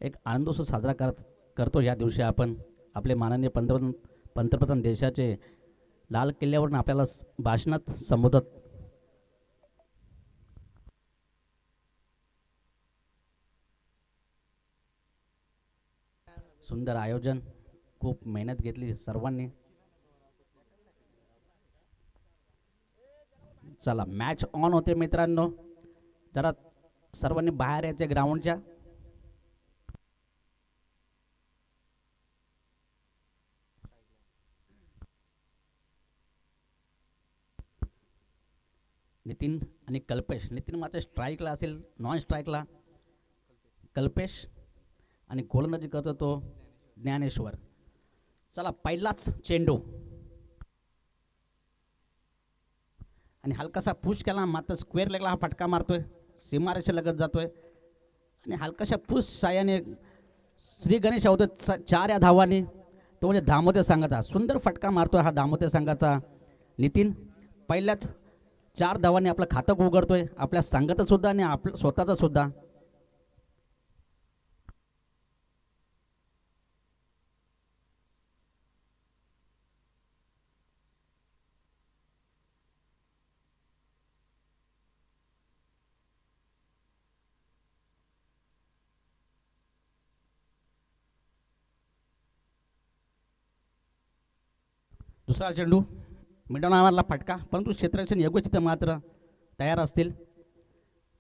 एक आनंदोत्सव साजरा करतो. या दिवशी आपण आपले माननीय पंतप्रधान देशाचे लाल किल्ल्यावरून आपल्याला भाषणात संबोधत. सुंदर आयोजन, खूप मेहनत घेतली सर्वांनी. चला मॅच ऑन होते मित्रांनो, जरा सर्वांनी बाहेर यायचे ग्राउंडच्या. नितीन आणि कल्पेश. नितीन मात्र स्ट्राईकला असेल, नॉन स्ट्राईकला कल्पेश आणि गोलंदाजी करतो तो ज्ञानेश्वर. चला पहिलाच चेंडू आणि हलकासा पुश केला, मात्र स्क्वेअर लेगला हा फटका मारतोय, सीमारेषा लगत जातोय आणि हलकाशा पुश साह्याने श्री गणेश होतो 4 या धावांनी. तो म्हणजे दामोदर संघाचा सुंदर फटका मारतोय हा दामोदर संघाचा नितीन. पहिल्याच 4 धावांनी आपलं खातं उघडतोय, आपल्या संघाचं सुद्धा आणि आपलं स्वतःचं सुद्धा. दुसरा चेंडू मिडवणारा फटका, परंतु क्षेत्ररक्षण योग्य मात्र तयार असतील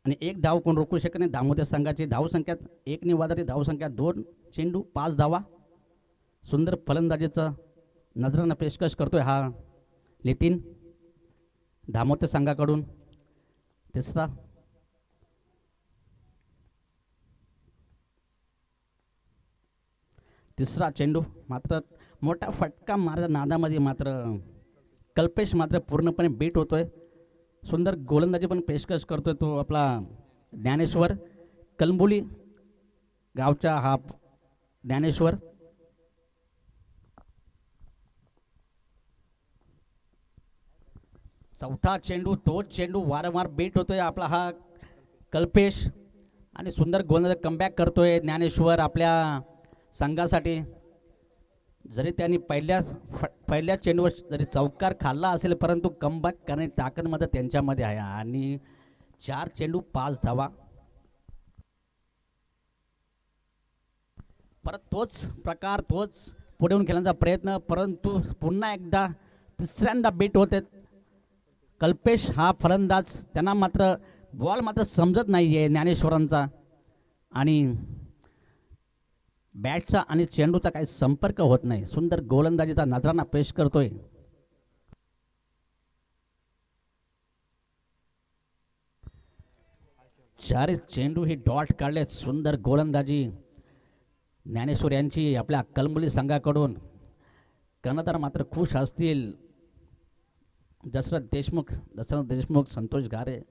आणि 1 धाव कोण रोखू शकत नाही. दामोदर संघाची धावसंख्या 1 ने वाढते, धावसंख्या 2 चेंडू 5 धावा. सुंदर फलंदाजीचं नजरानं पेशकश करतोय हा नितीन दामोदर संघाकडून. तिसरा चेंडू मात्र मोठा फटका मारल्या नादामध्ये मात्र कल्पेश मात्र पूर्णपणे बीट होतोय. सुंदर गोलंदाजी पण पेशकश करतोय तो आपला ज्ञानेश्वर, कलंबोली गावचा हा ज्ञानेश्वर. चौथा चेंडू, तोच चेंडू वारंवार बीट होतोय आपला हा कल्पेश आणि सुंदर गोलंदाजी कमबॅक करतोय ज्ञानेश्वर आपल्या संघासाठी. जरी त्यांनी पहिल्या चेंडूवर जरी चौकार खाल्ला असेल, परंतु कमबॅक करण्याची ताकद मात्र त्यांच्यामध्ये आहे आणि 4 चेंडू 5 धावा. परत तोच प्रकार, तोच पुढे येऊन खेळण्याचा प्रयत्न, परंतु पुन्हा एकदा तिसऱ्यांदा बीट होते कल्पेश हा फलंदाज. त्यांना मात्र बॉल मात्र समजत नाही आहे ज्ञानेश्वरांचा आणि बॅटचा आणि चेंडूचा काही संपर्क होत नाही. सुंदर गोलंदाजीचा नजराना पेश करतोय. चार चेंडू ही डॉट काढले. सुंदर गोलंदाजी ज्ञानेश्वर यांची आपल्या कलंबोली संघाकडून. कर्णधार मात्र खुश असतील. दशरथ देशमुख संतोष गारे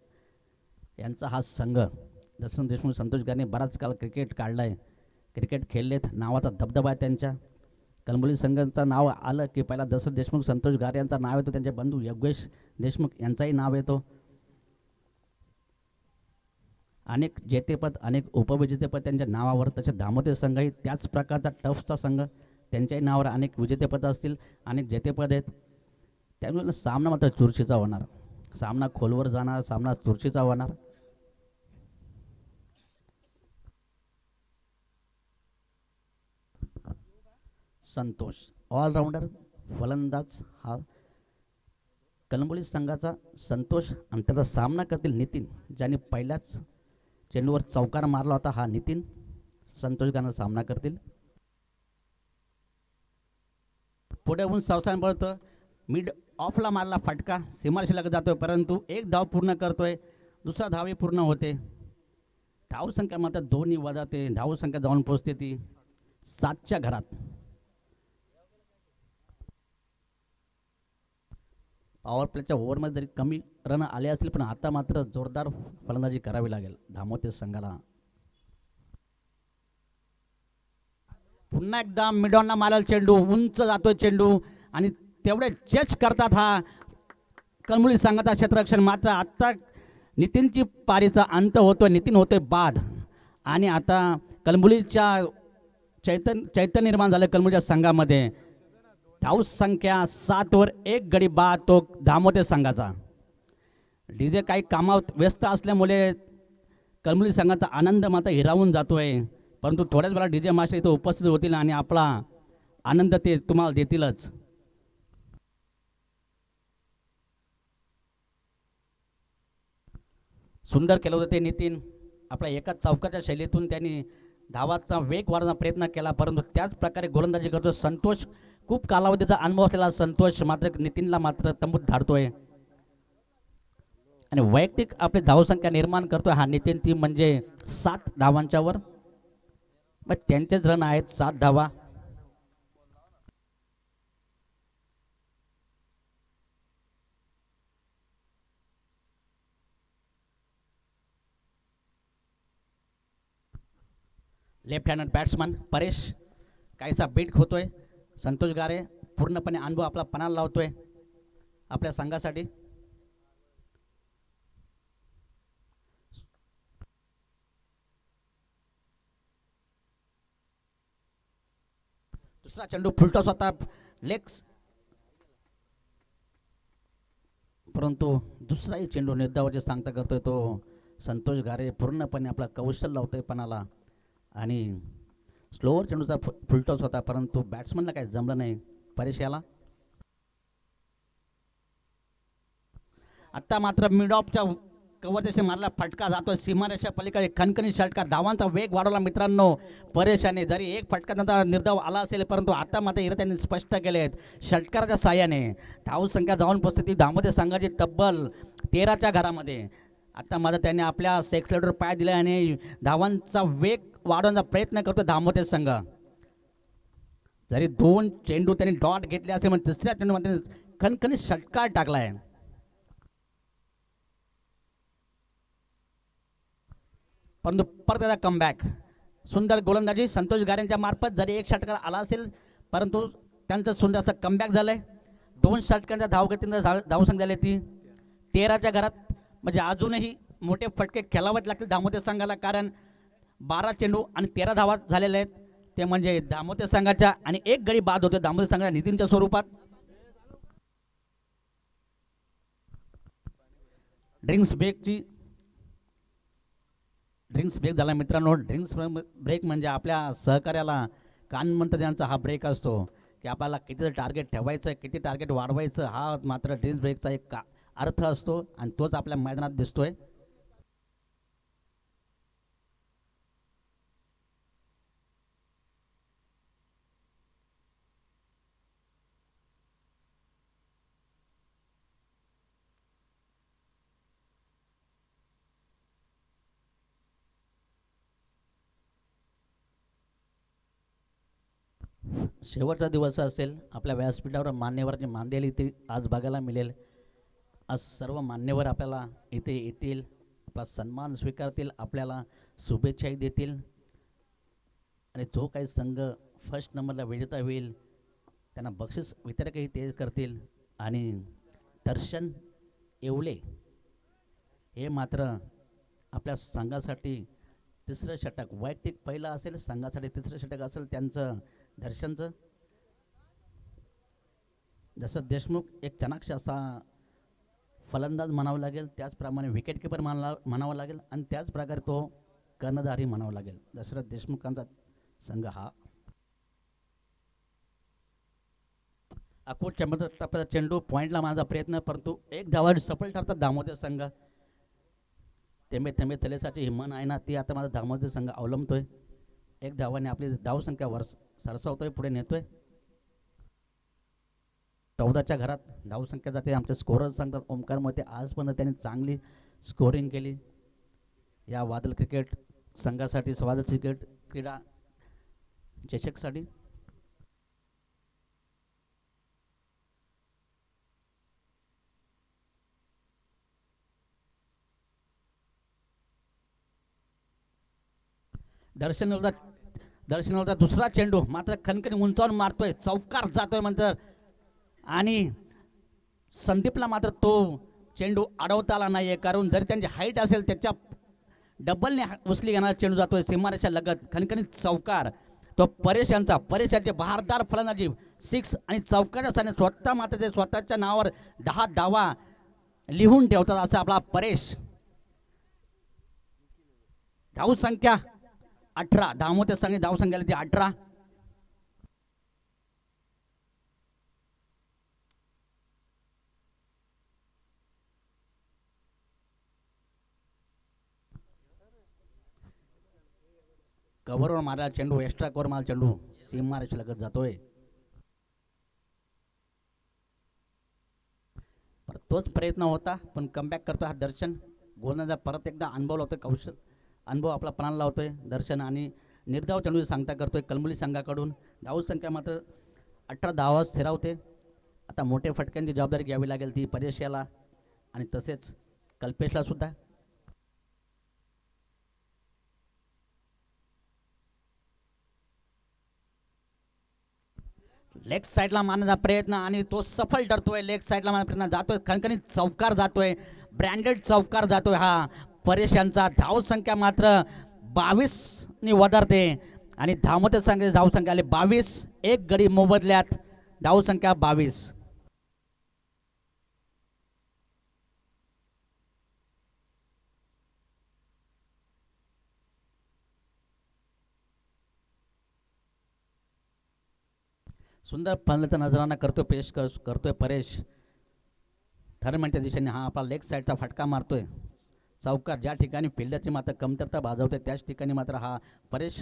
यांचा हा संघ. दशरथ देशमुख संतोष गारे बराच काळ क्रिकेट काढलाय, क्रिकेट खेळलेत, नावाचा दबदबा आहे त्यांच्या. कलंबोली संघाचं नाव आलं की पहिला दशरथ देशमुख संतोष गारे यांचा नाव येतो, त्यांचे बंधू योगेश देशमुख यांचाही नाव येतो. अनेक जेतेपद, अनेक उपविजेतेपद त्यांच्या नावावर. तसे दामोदर संघही त्याच प्रकारचा टफचा संघ, त्यांच्याही नावावर अनेक विजेतेपद असतील, अनेक जेतेपद आहेत. त्यामुळे सामना मात्र चुरशीचा होणार, सामना खोलवर जाणार, सामना चुरशीचा होणार. संतोष ऑलराऊंडर फलंदाज हा कलंबोली संघाचा संतोष आणि त्याचा सामना करतील नितीन, ज्याने पहिल्याच चेंडूवर चौकार मारला होता. हा नितीन संतोष गाणं सामना करतील. पुढे होऊन सावसान पडतं, मिड ऑफला मारला फटका, सीमारेषेला जातोय, परंतु 1 धाव पूर्ण करतोय, दुसरा धावही पूर्ण होते. धावसंख्या मात्र 2 वाजते, धावसंख्या जाऊन पोचते ती 7च्या घरात. पॉवर प्लेच्या ओव्हरमध्ये जरी कमी रन आले असतील, पण आता मात्र जोरदार फलंदाजी करावी लागेल दामोदर संघाला. पुन्हा एकदा मिडॉनला मारायला चेंडू, उंच जातोय चेंडू आणि तेवढे जज करतात हा कलंबोली संघाचा क्षेत्ररक्षण. मात्र आता नितीनची पारीचा अंत होतोय, नितीन होतोय बाद आणि आता कलंबुलीच्या चैतन्य निर्माण झालं कलंबुलीच्या संघामध्ये. धाव संख्या 7वर 1 गडी बाद तो दामोदर संघाचा. डीजे काही कामात व्यस्त असल्यामुळे कलंबुली संघाचा आनंद मात्र हिरावून जातोय, परंतु थोड्याच वेळा डीजे मास्टर इथं उपस्थित होतील आणि आपला आनंद ते तुम्हाला देतीलच. सुंदर केलं होतं ते नितीन. आपल्या एका चौकाच्या शैलीतून त्यांनी धावाचा वेग वाढवण्याचा प्रयत्न केला, परंतु त्याच प्रकारे गोलंदाजी करतो संतोष. खूप कालावधीचा अनुभव असलेला संतोष मात्र नितीनला मात्र तंबूत धाडतोय आणि वैयक्तिक आपली धावसंख्या निर्माण करतोय हा नितीन. ती म्हणजे 7 धावांच्या वर. मग त्यांचेच रन आहेत 7 धावा. लेफ्ट हँड बॅट्समन परेश काहीसा बीट होतोय. संतोष गारे पूर्णपणे अनुभव आपला पणाला लावतोय आपल्या संघासाठी. दुसरा चेंडू फुलटॉस होता लेग्स, परंतु दुसराही चेंडू निर्धावाची सांगता करतोय तो संतोष गारे. पूर्णपणे आपला कौशल्य लावतोय पणाला आणि स्लोअर चेंडूचा फुलटॉस होता, परंतु बॅट्समनला काही जमलं नाही परेश याला. आता मात्र मिड ऑफच्या कव्हरदेशी मारला फटका जातो सीमारेषा पलीकडे. खणखणी षटकार, धावांचा वेग वाढवला मित्रांनो परेशाने. जरी एक फटका त्यांचा निर्धाव आला असेल, परंतु आता मात्र इथे त्यांनी स्पष्ट केले आहेत षटकाराच्या साह्याने. धाव संख्या जाऊन पोहोचते दामोदर संघाची तब्बल 13च्या घरामध्ये. आता मात्र त्यांनी आपल्या सेक्सलेटर पाय दिले आणि धावांचा वेग वाढवण्याचा प्रयत्न करतो दामोदर संघ. जरी 2 चेंडू त्यांनी डॉट घेतले असेल, पण तिसऱ्या चेंडूमध्ये खणखणी षटकार टाकलाय. परंतु परत त्याचा कमबॅक. सुंदर गोलंदाजी संतोष गारेंच्या मार्फत. जरी एक षटकार आला असेल, परंतु त्यांचं सुंदर असं कमबॅक झालंय. 2 षटकांच्या धावगतीनं धावसंख्या झाली ती 13च्या घरात. म्हणजे अजूनही मोठे फटके खेळावेच लागतील दामोदर संघाला, कारण 12 चेंडू आणि 13 धावा झालेल्या आहेत. ते म्हणजे दामोदर संघाच्या आणि 1 गडी बाद होते दामोदर संघाच्या नितीनच्या स्वरूपात. ड्रिंक्स ब्रेक झाला मित्रांनो. ड्रिंक्स ब्रेक म्हणजे आपल्या सहकार्याला कानमंत्र्यांचा हा ब्रेक असतो की आपल्याला किती टार्गेट ठेवायचं, किती टार्गेट वाढवायचं, हा मात्र ड्रिंक्स ब्रेकचा एक अर्थ असतो आणि तोच आपल्या मैदानात दिसतोय. शेवटचा दिवस असेल आपल्या व्यासपीठावर मान्यवरांची मानदेली इथे आज बघायला मिळेल. आज सर्व मान्यवर आपल्याला इथे येतील, आपला सन्मान स्वीकारतील, आपल्याला शुभेच्छाही देतील आणि जो काही संघ फर्स्ट नंबरला विजेता होईल त्यांना बक्षीस वितरकही ते करतील. आणि दर्शन येवले हे मात्र आपल्या संघासाठी तिसरं षटक, वैयक्तिक पहिलं असेल, संघासाठी तिसरं षटक असेल त्यांचं दर्शनचं. जसं देशमुख एक चाणाक्ष असा फलंदाज म्हणावं लागेल, त्याचप्रमाणे विकेट किपर म्हणावं लागेल आणि त्याच प्रकारे तो कर्णधारही म्हणावं लागेल. दशरथ देशमुखांचा संघ हा. अकोट टप्प्याचा चेंडू पॉईंटला मारण्याचा प्रयत्न, परंतु 1 धावावर सफल ठरतात दामोदर संघ. थेंबे थेंबे तलेसाठी ही मन आहे ना, ती आता माझा दामोदर संघ अवलंबतोय. 1 धावाने आपली धावसंख्या सरसावतोय, पुढे नेतोय. 14च्या घरात धावसंख्या जाते. आमचे स्कोरर सांगतात ओमकार मोहिते आज पण त्यांनी चांगली स्कोरिंग केली या वादल क्रिकेट संघासाठी, वादल क्रिकेट क्रीडा चषकसाठी. दर्शनवरचा दुसरा चेंडू मात्र खणखणी उंचावून मारतोय, चौकार जातोय म्हणतं आणि संदीपला मात्र तो चेंडू अडवता आला नाहीये, कारण जरी त्यांची हाईट असेल त्याच्या डबलने उचली घेणारा चेंडू जातोय सीमारेषा लगत खणखणीत चौकार. तो परेश यांची बहारदार फलंदाजी 6 आणि चौकाच्या स्थानी स्वतः मात्र ते स्वतःच्या नावावर 10 धावा लिहून ठेवतात असं आपला परेश. धाव संख्या 18 धावते संघ धाव संख्या ती 18. कव्हरवर मारला चेंडू एक्स्ट्रा कव्हर मारला चेंडू सीमारेषा लगत जातोय. तोच प्रयत्न होता पण कमबॅक करतो हा दर्शन. गोलंदाजा परत एकदा अनुभव लावतोय कौशल अनुभव आपला पणाला लावतोय दर्शन आणि निर्धाव चेंडू सांगता करतोय कलमुली संघाकडून. धाव संख्या मात्र 18 धावा स्थिरावते. आता मोठे फटक्यांची जबाबदारी घ्यावी लागेल ती परेश याला आणि तसेच कल्पेशला सुद्धा. लेग साईडला मारण्याचा प्रयत्न आणि तो सफल ठरतोय. लेग साईडला मारण्याचा प्रयत्न जातोय खणखणीत चौकार जातोय ब्रँडेड चौकार जातोय हा परेश यांचा. धाव संख्या मात्र 22 ने वधारते आणि धावते संख्या धाव संख्या आली 22. एक गडी मोबदल्यात धाव संख्या 22. सुंदर फलंदाजीचा नजराना करतोय पेश करतोय परेश. थर्डमॅनच्या दिशेने हा आपला लेग साईडचा फटका मारतोय चौकार. ज्या ठिकाणी फिल्डरची मात्र कमतरता भाजवते त्याच ठिकाणी मात्र हा परेश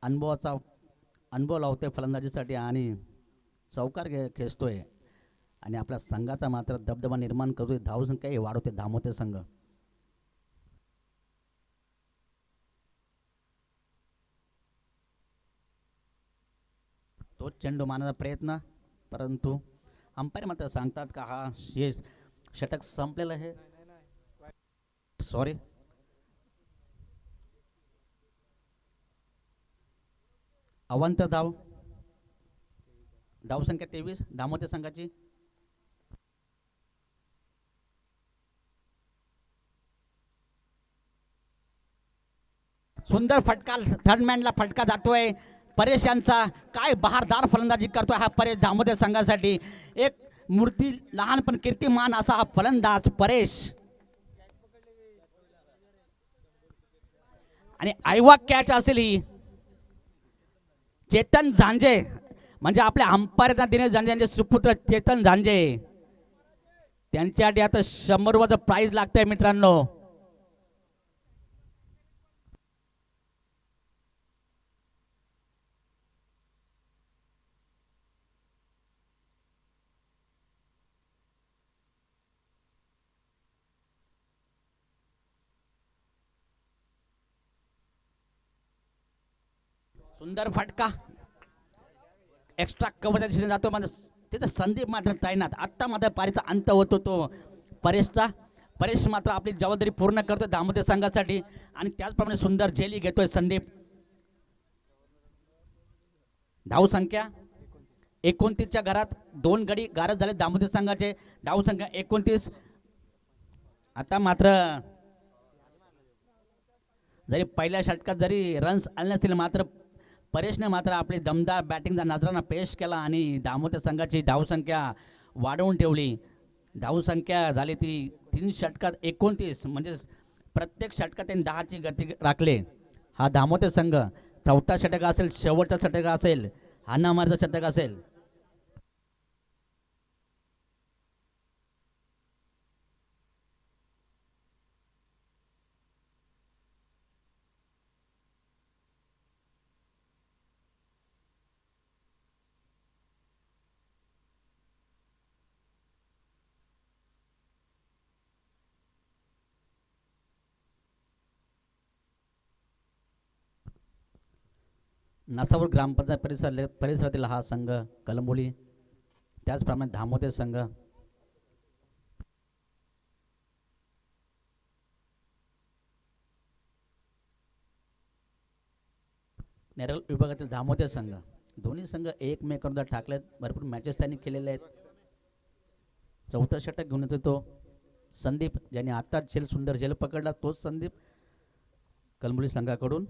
अनुभव लावतोय फलंदाजीसाठी आणि चौकार खेचतोय आणि आपल्या संघाचा मात्र दबदबा निर्माण करतोय. धाव संख्याही वाढवते धामोते संघ. तोच चेंडू मारण्याचा प्रयत्न परंतु अंपायर मात्र सांगतात का हा हे षटक संपलेलं आहे. सॉरी अवंत धाव धाव संख्या 23 धामोते संघाची. सुंदर फटका थर्डमॅनला फटका जातोय परेश यांचा. काय बहारदार फलंदाजी करतोय हा परेश धामोते संघासाठी. एक मूर्ती लहान पण कीर्तिमान असा हा फलंदाज परेश. आणि आयवा कॅच असेल ही. चेतन झांजे म्हणजे आपल्या अंपायर दिनेश झांजे यांचे सुपुत्र चेतन झांजे त्यांच्यासाठी आता 100 रुपयाचं प्राइज लागतंय मित्रांनो. सुंदर फटका एक्स्ट्रा कव्हरच्या दिशेने जातो म्हणजे त्याचा संदीप मात्र तैनात. आत्ता मात्र पारीचा अंत होतो तो परेशचा. परेश मात्र आपली जबाबदारी पूर्ण करतोय धामोते संघासाठी आणि त्याचप्रमाणे सुंदर झेली घेतोय संदीप. धाव संख्या 29च्या घरात 2 गडी गारद झाले धामोते संघाचे. धाव संख्या 29. आता मात्र जरी पहिल्या षटकात जरी रन्स आले नसतील मात्र परेशने मात्र आपली दमदार बॅटिंगचा नजराना पेश केला आणि धामोते संघाची धावसंख्या वाढवून ठेवली. धावसंख्या झाली ती 3 षटकात 29 म्हणजे प्रत्येक षटकात त्यांनी 10ची गती राखले. हा धामोते संघ चौथा षटक असेल शेवटचा षटक असेल हाणामारीचा षटक असेल. नसापूर ग्रामपंचायत परिसरातील हा संघ कलंबोली त्याचप्रमाणे धामोते संघ. नेरळ विभागातील धामोते संघ. दोन्ही संघ एकमेकांवर ठाकलेत. भरपूर मॅचेस त्यांनी केलेले आहेत. चौथा षटक घेऊन येतो तो संदीप ज्याने आता सुंदर झेल पकडला तोच संदीप. कलंबली संघाकडून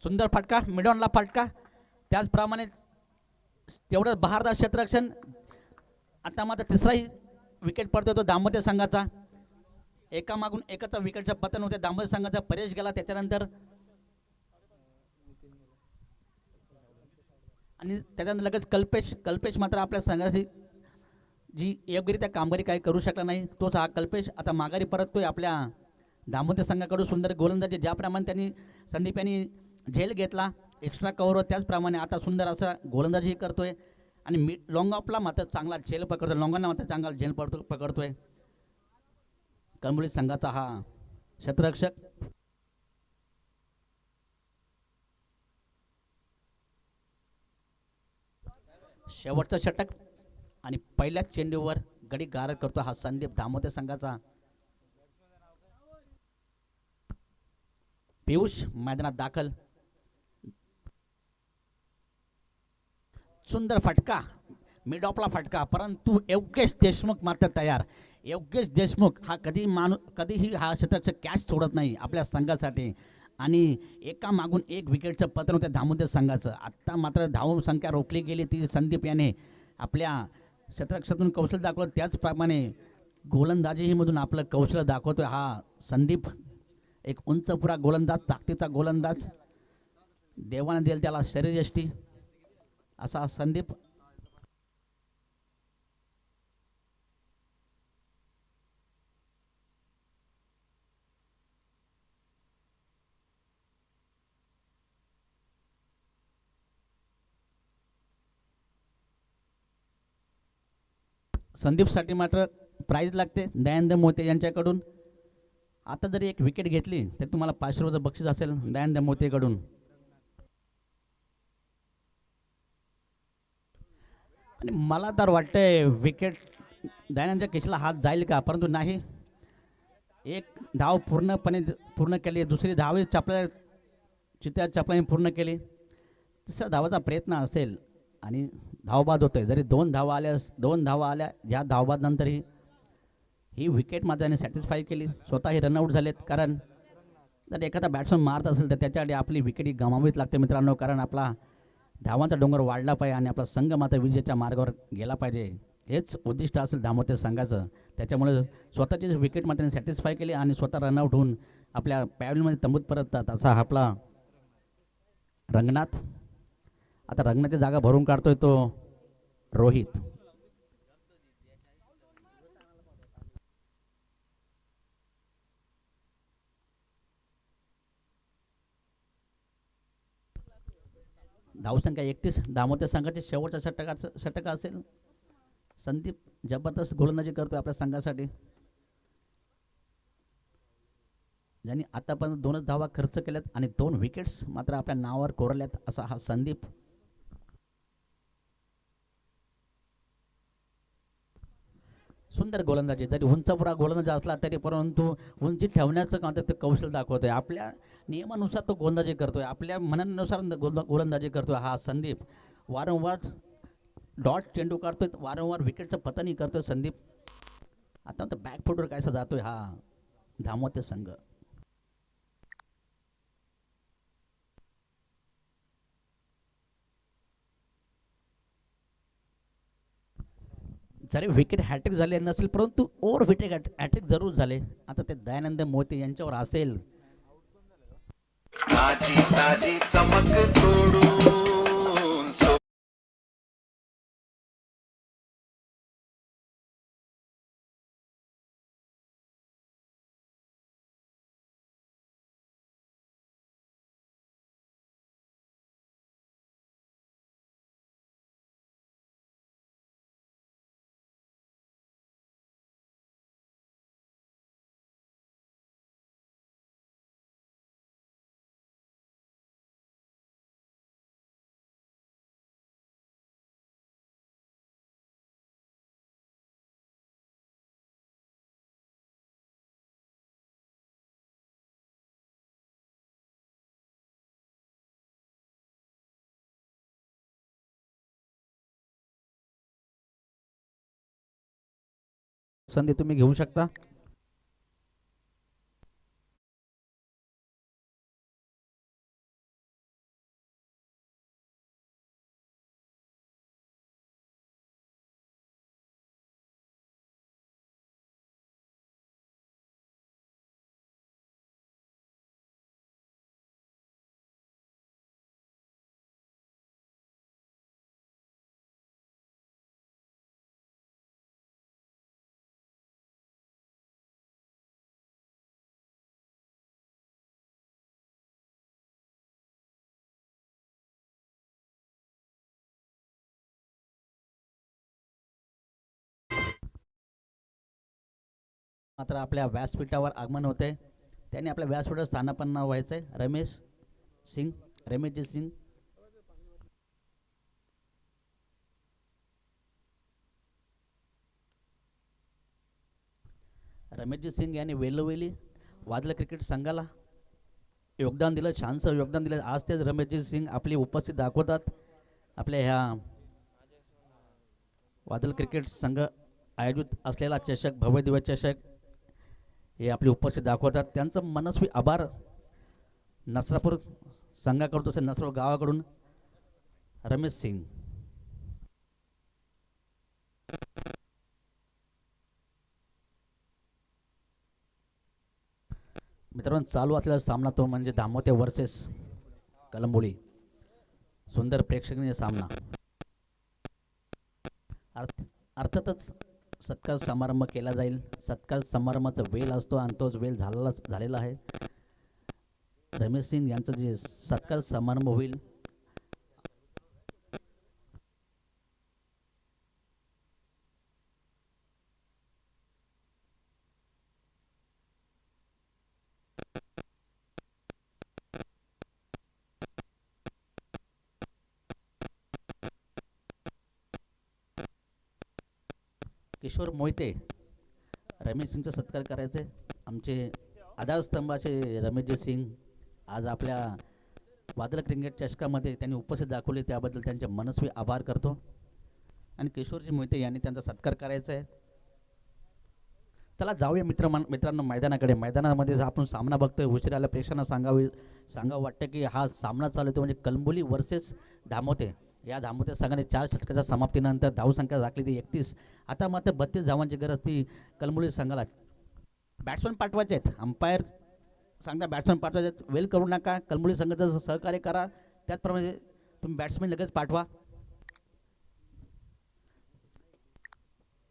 सुंदर फटका, मिडॉनला फटका, त्याचप्रमाणे तेवढं बहारदार क्षेत्ररक्षण. आता मात्र तिसराही विकेट पडतो तो दाम्पत्य संघाचा. एका मागून एकाचा विकेटचं पतन होते. दाम्पत्य संघाचा परेश गेला त्याच्यानंतर, आणि त्याच्यानंतर लगेच कल्पेश मात्र आपल्या संघाची जी योग्यरित्या कामगिरी काही करू शकला नाही, तोच हा कल्पेश आता माघारी परततोय आपल्या दाम्पत्य संघाकडून. सुंदर गोलंदाजी, ज्याप्रमाणे त्यांनी संदीप यांनी झेल घेतला एक्स्ट्रा कव्हरवर, त्याचप्रमाणे आता सुंदर असा गोलंदाजी करतोय. आणि लॉंग ऑफला मात्र चांगला झेल पकडतोय, लॉंगांना मात्र चांगला झेल पकडतोय कलंबली संघाचा हा क्षेत्ररक्षक. शेवटचं षटक आणि पहिल्याच चेंडूवर गडी गारद करतो हा संदीप दामोदर संघाचा. पियुष मैदानात दाखल. सुंदर फटका, मिड ऑफला फटका, परंतु योगेश देशमुख मात्र तयार. योगेश देशमुख हा कधीही हा क्षेत्ररक्षक कॅच सोडत नाही आपल्या संघासाठी, आणि एका मागून एक विकेटचं पतन होतं दामोदर संघाचं. आत्ता मात्र धाव संख्या रोखली गेली ती संदीप याने आपल्या क्षेत्ररक्षकातून कौशल्य दाखवलं, त्याचप्रमाणे गोलंदाजीही मधून आपलं कौशल्य दाखवतोय हा संदीप. एक उंचपुरा गोलंदाज, ताकदीचा गोलंदाज, देवाने देईल त्याला शरीरयष्टी असा संदीप. संदीपसाठी मात्र प्राइज लागते दयानंद मोते यांच्याकडून. आता जरी एक विकेट घेतली तर तुम्हाला 500 रुपये बक्षीस असेल दयानंद मोतेकडून. आणि मला तर वाटतंय विकेट दयानंदच्या केशीला हात जाईल का, परंतु नाही. एक धाव पूर्ण केली, दुसरी धाव चित्या चपलाने पूर्ण केली, तिसऱ्या धावाचा प्रयत्न असेल आणि धावबाद होतोय. जरी दोन धावा आल्या या धावबाद नंतरही ही विकेट मात्र त्याने सॅटिस्फाय केली. स्वतःही रनआउट झालेत, कारण जर एखादा बॅट्समन मारत असेल तर त्याच्यासाठी आपली विकेट गमावीच लागते मित्रांनो, कारण आपला धावांचा डोंगर वाढला पाहिजे आणि आपला संघ मात्र विजेच्या मार्गावर गेला पाहिजे, हेच उद्दिष्ट असेल दामोदर संघाचं. त्याच्यामुळे स्वतःचीच विकेट मात्र सॅटिस्फाय केली आणि स्वतः रनआउट होऊन आपल्या पॅव्हलियनमध्ये तंबूत परततात असा आपला रंगनाथ. आता रंगनाथची जागा भरून काढतोय तो रोहित. धावसंख्या 31, दामोदर संघाचे शेवटच्या षटक असेल. संदीप जबरदस्त गोलंदाजी करतोय आपल्या संघासाठी, ज्यांनी आतापर्यंत 2च धावा खर्च केल्यात आणि 2 विकेट्स मात्र आपल्या नावावर कोरल्यात असा हा संदीप. सुंदर गोलंदाजी, जरी उंचपुरा गोलंदाज असला तरी परंतु उंची ठेवण्याचं काम ते कौशल्य दाखवतोय. आपल्या नियमानुसार तो गोलंदाजी करतोय, आपल्या मनानुसार गोलंदाजी करतोय हा संदीप. वारंवार डॉट चेंडू काढतोय, वारंवार विकेटचं पतनही करतोय संदीप. आता तर बॅकफुटवर कायसा जातोय हा दामोदर संघ. जरी विकेट हॅट्रिक झाले नसेल परंतु ओव्हर विकेट हॅट्रिक जरूर झाले. आता ते दयानंद मोते यांच्यावर असेल. ताजी ताजी चमक तोडून संधी तुम्ही घेऊ शकता. मात्र आपल्या व्यासपीठावर आगमन होते. त्यांनी आपल्या व्यासपीठावर स्थानापन्न व्हायचं आहे. रमेशजी सिंग. रमेशजी सिंग यांनी वेळोवेळी वादळ क्रिकेट संघाला योगदान दिलं, छानसं योगदान दिलं. आज तेच रमेशजी सिंग आपली उपस्थित दाखवतात. आपल्या ह्या वादळ क्रिकेट संघ आयोजित असलेला चषक, भव्य दिव्य चषक हे आपली उपस्थित दाखवतात. त्यांचं मनस्वी आभार नसरापूर संघाकडून तसेच नसरापूर गावाकडून. रमेश सिंग. मित्रांनो, चालू असलेला सामना तो म्हणजे दामोते वर्सेस कलंबोली. सुंदर प्रेक्षणीय सामना. अर्थातच सत्कार समारंभ केला जाईल. सत्कार समारंभाचा वेळ असतो आणि तोच वेळ झालेला आहे. रमेश सिंग यांचं जे सत्कार समारंभ होईल किशोर मोहिते. रमेश सिंगचा सत्कार करायचे. आमचे आधारस्तंभाचे रमेशजी सिंग आज आपल्या वादळ क्रिकेट चषकामध्ये त्यांनी उपस्थित दाखवले, त्याबद्दल त्यांचे मनस्वी आभार करतो. आणि किशोरजी मोहिते यांनी त्यांचा सत्कार करायचा आहे. चला जाऊया मित्रांनो मैदानाकडे. मैदानामध्ये आपण सामना बघतोय. उशिराला प्रेक्षकांना सांगावं वाटतं की हा सामना चालू होतो म्हणजे कलंबोली वर्सेस दामोते. या दामोते संघाने 4 षटकाच्या समाप्तीनंतर धावसंख्या राखली ती 31. आता मात्र 32 धावांची गरज ती कलंबोली संघाला. बॅट्समन पाठवायचे आहेत. अंपायर सांगता बॅट्समन पाठवायचे आहेत. वेल करू नका. कलंबोली संघाचं सहकार्य करा. त्याचप्रमाणे तुम्ही बॅट्समन लगेच पाठवा.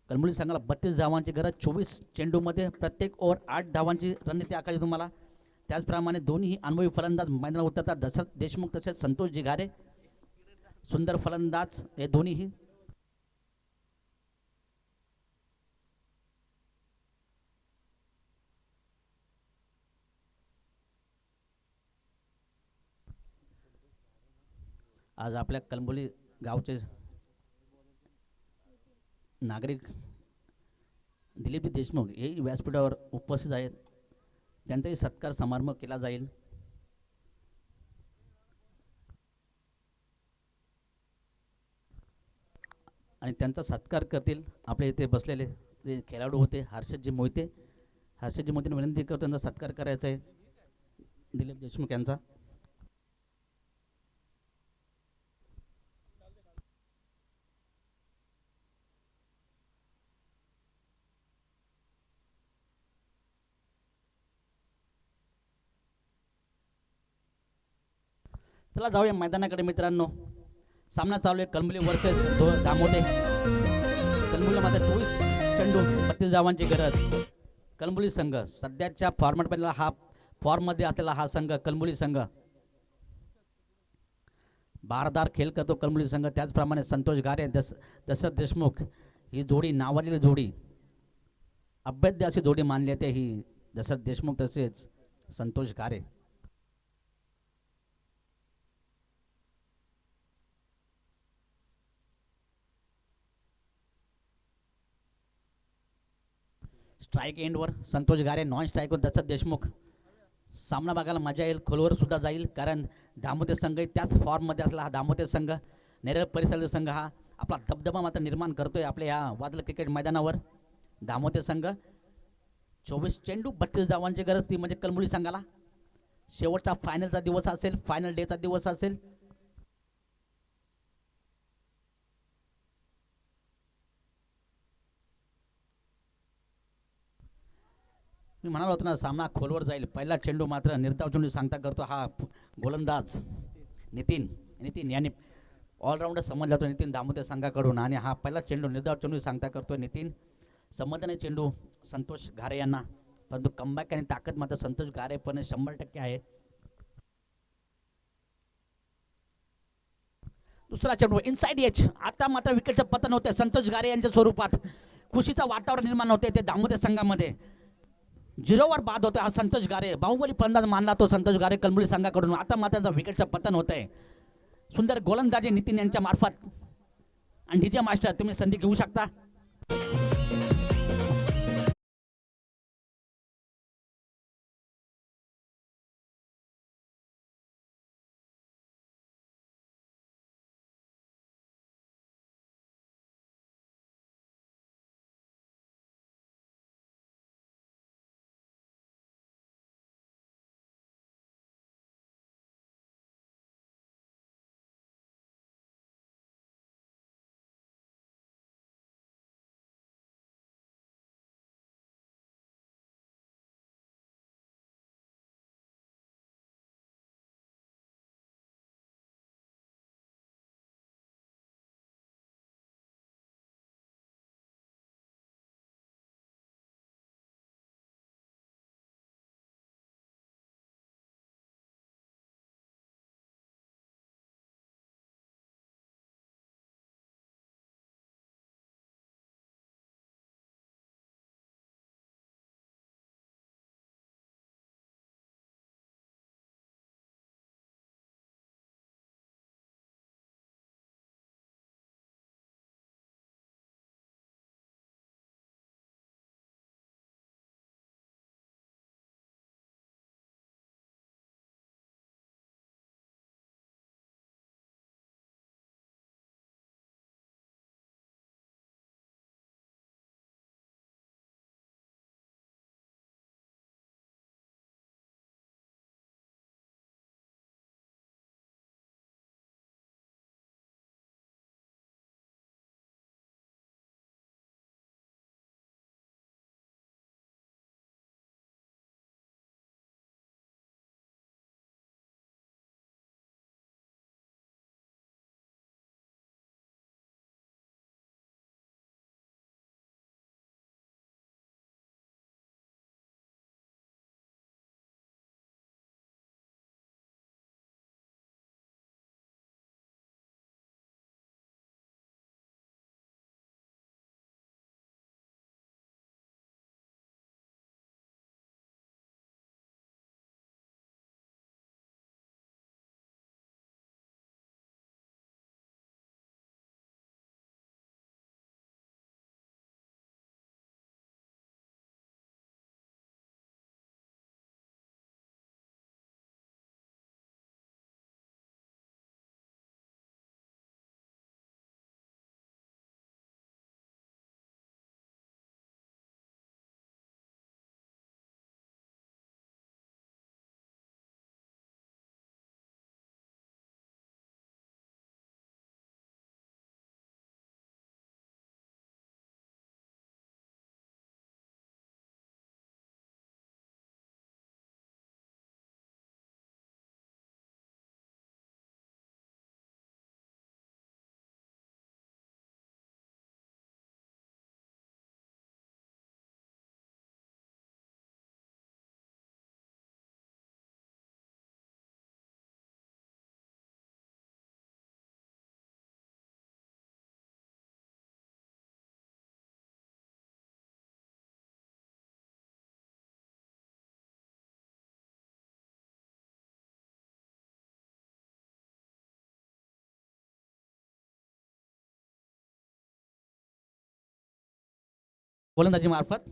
कलंबोली संघाला 32 धावांची गरज. 24 चेंडूमध्ये प्रत्येक ओव्हर 8 धावांची रणनीती आखायची तुम्हाला. त्याचप्रमाणे दोन्ही अनुभवी फलंदाज मैदानावर उतरतात. दशरथ देशमुख तसेच संतोष जिघारे. सुंदर फलंदाज हे दोन्हीही. आज आपल्या कलंबोली गावचे नागरिक दिलीप देशमुख हे व्यासपीठावर उपस्थित आहेत. त्यांचाही सत्कार समारंभ केला जाईल. आणि त्यांचा सत्कार करतील आपल्या इथे बसलेले जे खेळाडू होते हर्षदजी मोहिते. हर्षदजी मोहितेने विनंती करतो त्यांचा सत्कार करायचा आहे दिलीप देशमुख यांचा. चला जाऊया मैदानाकडे मित्रांनो. सामना चालू आहे कलंबोली वर्सेस दामोते. कलंबोलीला मात्र 24 चेंडू 32 धावांची गरज. कलंबोली संघ सध्याच्या फॉर्मॅटमध्ये हा फॉर्ममध्ये असलेला हा संघ कलंबोली संघ बारदार खेळ करतो कलंबोली संघ. त्याचप्रमाणे संतोष गारे दशरथ देशमुख ही जोडी नावाजलेली जोडी, अभेद्य अशी जोडी मानली जाते ही दशरथ देशमुख तसेच संतोष गारे. स्ट्राईक एंडवर संतोष गारे, नॉन स्ट्राईकवर दशरथ देशमुख. सामना बघायला मजा येईल, खोलवर सुद्धा जाईल, कारण दामोते संघ त्याच फॉर्ममध्ये असला हा दामोते संघ, नेरळ परिसरातील संघ हा आपला दबदबा मात्र निर्माण करतोय आपल्या या वादळ क्रिकेट मैदानावर. दामोदर संघ 24 चेंडू 32 धावांची गरज ती म्हणजे कलमुली संघाला. शेवटचा फायनलचा दिवस असेल, फायनल डेचा दिवस असेल. मी म्हणालो होतो ना सामना खोलवर जाईल. पहिला चेंडू मात्र निर्धाव चेंडू सांगता करतो हा गोलंदाज नितीन. नितीन याने ऑलराऊंडर समजला जातो नितीन दामोदर संघाकडून आणि हा पहिला चेंडू निर्धाव चेंडू सांगता करतोय नितीन. संबंधाने चेंडू संतोष घारे यांना, परंतु कमबॅक आणि ताकद मात्र संतोष घारे पण 100% आहे. दुसरा चेंडू इनसाइड एच. आता मात्र विकेटचं पतन होते संतोष घारे यांच्या स्वरूपात. खुशीचं वातावरण निर्माण होते ते दामोदर संघामध्ये. 0वर बाद होते हा संतोष घारे. बाहुबली फलंदाज मानला तो संतोष घारे कलमुली संघाकडून. आता मात्र विकेटचं पतन होत आहे. सुंदर गोलंदाजी नितीन यांच्या मार्फत. आणि डीजे मास्टर तुम्ही संधी घेऊ शकता. गोलंदाजी मार्फत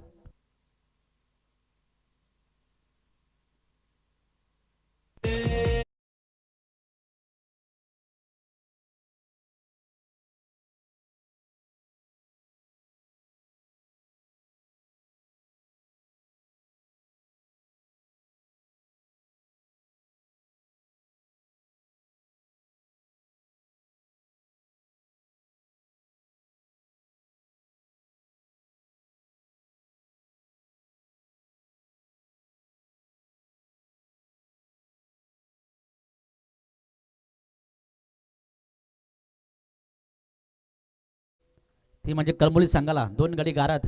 ती म्हणजे कळंबोली संघाला 2 गडी गारत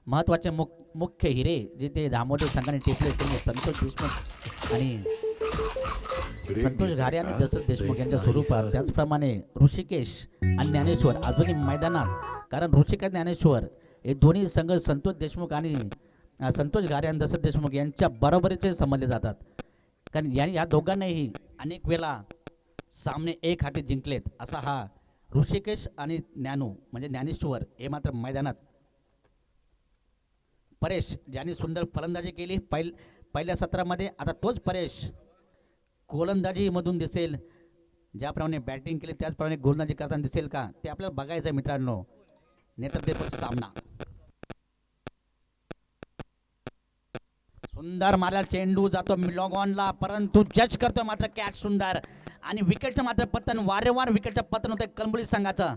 महत्त्वाचे मुख्य हिरे जे ते दामोदर संघाने टिपले ते म्हणजे संतोष देशमुख आणि संतोष घारे आणि जसं देशमुख यांच्या स्वरूपात. त्याचप्रमाणे ऋषिकेश आणि ज्ञानेश्वर अजूनही मैदानात, कारण ऋषिकेश ज्ञानेश्वर हे दोन्ही संघ संतोष देशमुख आणि संतोष घारे आणि दशरथ देशमुख यांच्या बरोबरीचे समजले जातात. कारण या दोघांनाही अनेक वेळा सामने एक हाती जिंकलेत. असा हा ऋषिकेश आणि ज्ञानू म्हणजे ज्ञानेश्वर हे मात्र मैदानात. परेश ज्यांनी सुंदर फलंदाजी केली पहिल्या सत्रामध्ये, आता तोच परेश गोलंदाजीमधून दिसेल. ज्याप्रमाणे बॅटिंग केली त्याचप्रमाणे गोलंदाजी करताना दिसेल का ते आपल्याला बघायचं आहे मित्रांनो. नेतृत्व सामना सुंदर मारला चेंडू जातो लॉगॉनला, परंतु जज करतो मात्र कॅच सुंदर आणि विकेटचं मात्र पतन, वारंवार विकेटचं पतन होतं कळंबोली संघाचं.